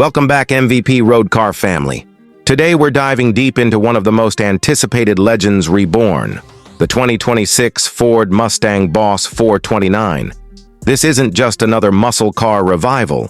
Welcome back, MVP Road Car family. Today we're diving deep into one of the most anticipated legends reborn, the 2026 Ford Mustang Boss 429. This isn't just another muscle car revival.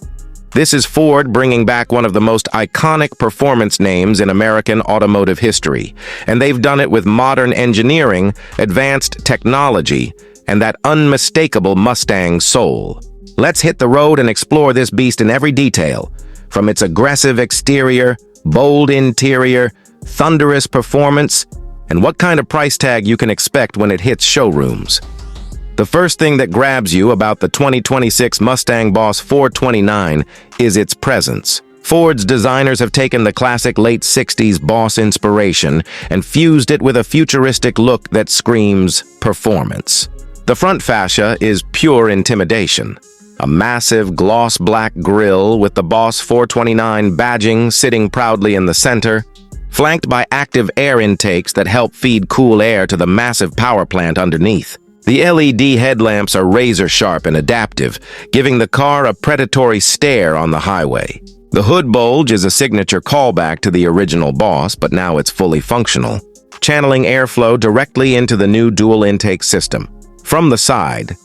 This is Ford bringing back one of the most iconic performance names in American automotive history, and they've done it with modern engineering, advanced technology, and that unmistakable Mustang soul. Let's hit the road and explore this beast in every detail, from its aggressive exterior, bold interior, thunderous performance, and what kind of price tag you can expect when it hits showrooms. The first thing that grabs you about the 2026 Mustang Boss 429 is its presence. Ford's designers have taken the classic late 60s Boss inspiration and fused it with a futuristic look that screams performance. The front fascia is pure intimidation. A massive gloss black grille with the Boss 429 badging sitting proudly in the center, flanked by active air intakes that help feed cool air to the massive power plant underneath. The LED headlamps are razor-sharp and adaptive, giving the car a predatory stare on the highway. The hood bulge is a signature callback to the original Boss, but now it's fully functional, channeling airflow directly into the new dual-intake system. From the side,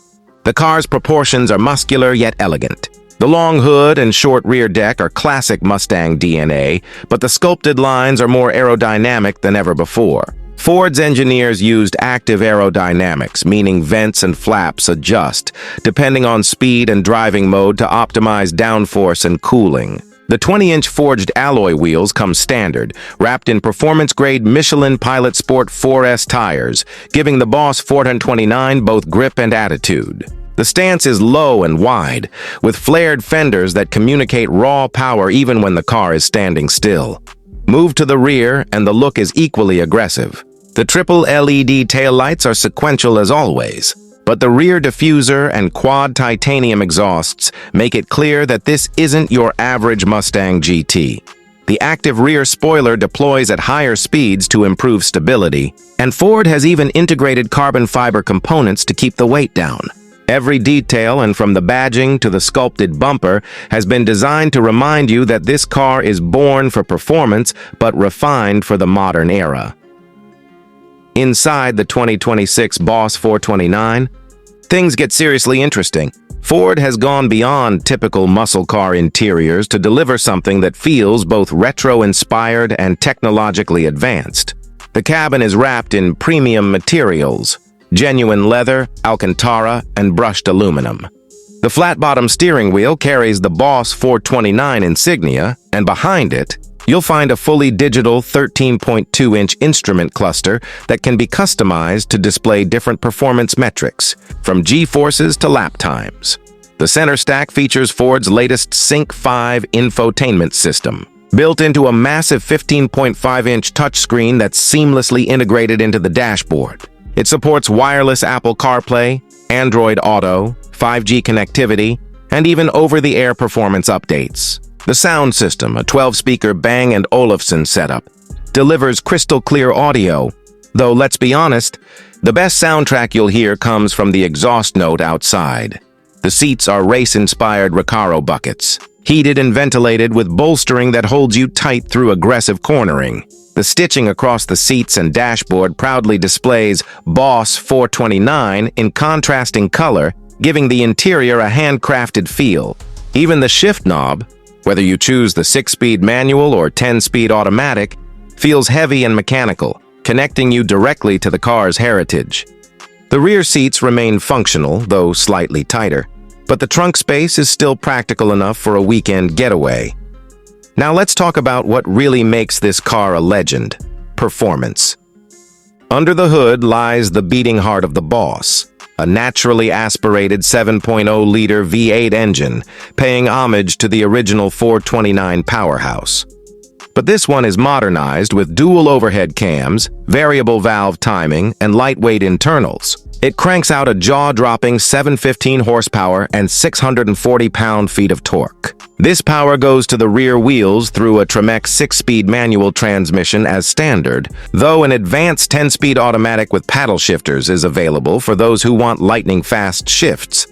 the car's proportions are muscular yet elegant. The long hood and short rear deck are classic Mustang DNA, but the sculpted lines are more aerodynamic than ever before. Ford's engineers used active aerodynamics, meaning vents and flaps adjust, depending on speed and driving mode to optimize downforce and cooling. The 20-inch forged alloy wheels come standard, wrapped in performance-grade Michelin Pilot Sport 4S tires, giving the Boss 429 both grip and attitude. The stance is low and wide, with flared fenders that communicate raw power even when the car is standing still. Move to the rear, and the look is equally aggressive. The triple LED taillights are sequential as always, but the rear diffuser and quad titanium exhausts make it clear that this isn't your average Mustang GT. The active rear spoiler deploys at higher speeds to improve stability, and Ford has even integrated carbon fiber components to keep the weight down. Every detail, and from the badging to the sculpted bumper, has been designed to remind you that this car is born for performance but refined for the modern era. Inside the 2026 Boss 429, things get seriously interesting. Ford has gone beyond typical muscle car interiors to deliver something that feels both retro-inspired and technologically advanced. The cabin is wrapped in premium materials, genuine leather, Alcantara, and brushed aluminum. The flat-bottom steering wheel carries the Boss 429 insignia, and behind it, you'll find a fully digital 13.2-inch instrument cluster that can be customized to display different performance metrics, from G-forces to lap times. The center stack features Ford's latest Sync 5 infotainment system, built into a massive 15.5-inch touchscreen that's seamlessly integrated into the dashboard. It supports wireless Apple CarPlay, Android Auto, 5G connectivity, and even over-the-air performance updates. The sound system, a 12-speaker Bang & Olufsen setup, delivers crystal-clear audio, though let's be honest, the best soundtrack you'll hear comes from the exhaust note outside. The seats are race-inspired Recaro buckets, heated and ventilated with bolstering that holds you tight through aggressive cornering. The stitching across the seats and dashboard proudly displays Boss 429 in contrasting color, giving the interior a handcrafted feel. Even the shift knob, whether you choose the 6-speed manual or 10-speed automatic, feels heavy and mechanical, connecting you directly to the car's heritage. The rear seats remain functional, though slightly tighter, but the trunk space is still practical enough for a weekend getaway. Now let's talk about what really makes this car a legend: performance. Under the hood lies the beating heart of the Boss, a naturally aspirated 7.0-liter V8 engine, paying homage to the original 429 powerhouse. But this one is modernized with dual overhead cams, variable valve timing, and lightweight internals. It cranks out a jaw-dropping 715 horsepower and 640 pound-feet of torque. This power goes to the rear wheels through a Tremec 6-speed manual transmission as standard, though an advanced 10-speed automatic with paddle shifters is available for those who want lightning-fast shifts.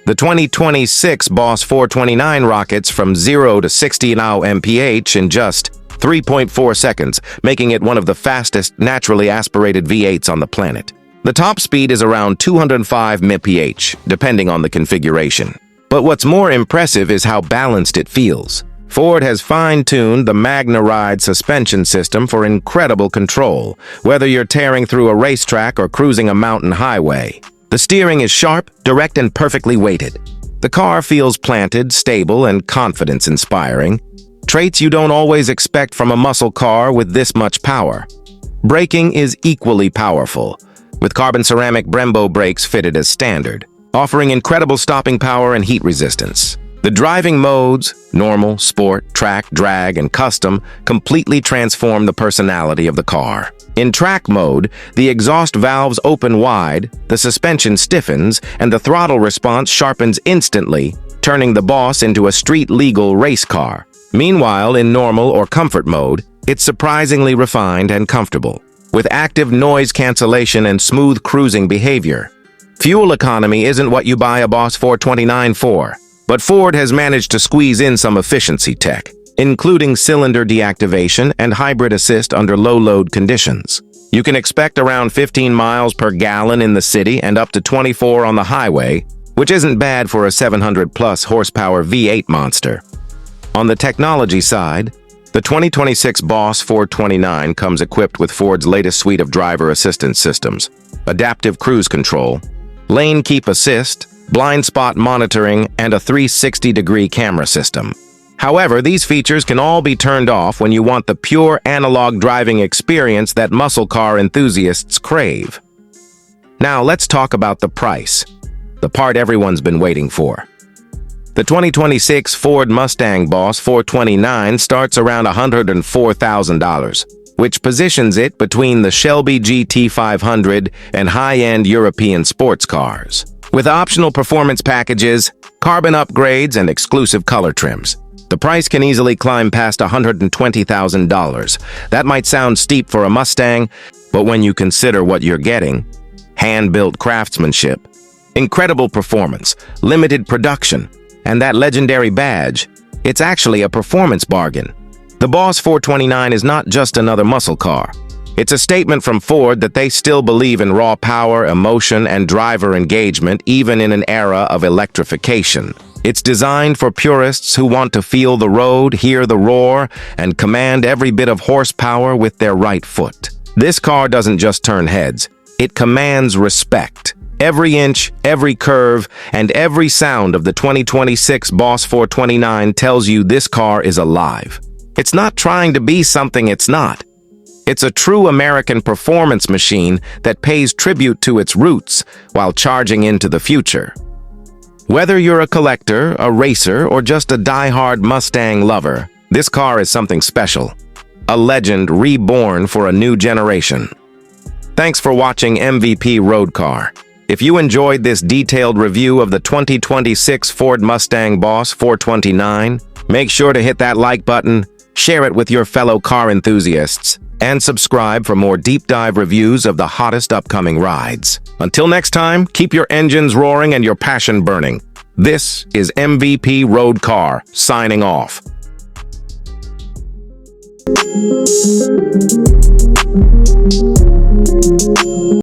The 2026 Boss 429 rockets from 0 to 60 mph in just 3.4 seconds, making it one of the fastest naturally aspirated V8s on the planet. The top speed is around 205 mph, depending on the configuration. But what's more impressive is how balanced it feels. Ford has fine-tuned the Magna Ride suspension system for incredible control, whether you're tearing through a racetrack or cruising a mountain highway. The steering is sharp, direct, and perfectly weighted. The car feels planted, stable, and confidence-inspiring, traits you don't always expect from a muscle car with this much power. Braking is equally powerful, with carbon ceramic Brembo brakes fitted as standard, offering incredible stopping power and heat resistance. The driving modes, normal, sport, track, drag, and custom, completely transform the personality of the car. In track mode, the exhaust valves open wide, the suspension stiffens, and the throttle response sharpens instantly, turning the Boss into a street-legal race car. Meanwhile, in normal or comfort mode, it's surprisingly refined and comfortable, with active noise cancellation and smooth cruising behavior. Fuel economy isn't what you buy a Boss 429 for. But Ford has managed to squeeze in some efficiency tech, including cylinder deactivation and hybrid assist under low-load conditions. You can expect around 15 miles per gallon in the city and up to 24 on the highway, which isn't bad for a 700-plus horsepower V8 monster. On the technology side, the 2026 Boss 429 comes equipped with Ford's latest suite of driver assistance systems: adaptive cruise control, lane keep assist, blind spot monitoring, and a 360-degree camera system. However, these features can all be turned off when you want the pure analog driving experience that muscle car enthusiasts crave. Now, let's talk about the price, the part everyone's been waiting for. The 2026 Ford Mustang Boss 429 starts around $104,000, which positions it between the Shelby GT500 and high-end European sports cars. With optional performance packages, carbon upgrades, and exclusive color trims, the price can easily climb past $120,000. That might sound steep for a Mustang, but when you consider what you're getting, hand-built craftsmanship, incredible performance, limited production, and that legendary badge, it's actually a performance bargain. The Boss 429 is not just another muscle car. It's a statement from Ford that they still believe in raw power, emotion, and driver engagement even in an era of electrification. It's designed for purists who want to feel the road, hear the roar, and command every bit of horsepower with their right foot. This car doesn't just turn heads, it commands respect. Every inch, every curve, and every sound of the 2026 Boss 429 tells you this car is alive. It's not trying to be something it's not. It's a true American performance machine that pays tribute to its roots while charging into the future. Whether you're a collector, a racer, or just a die-hard Mustang lover, this car is something special. A legend reborn for a new generation. Thanks for watching MVP Road Car. If you enjoyed this detailed review of the 2026 Ford Mustang Boss 429, make sure to hit that like button, share it with your fellow car enthusiasts, and subscribe for more deep dive reviews of the hottest upcoming rides. Until next time, keep your engines roaring and your passion burning. This is MVP Road Car, signing off.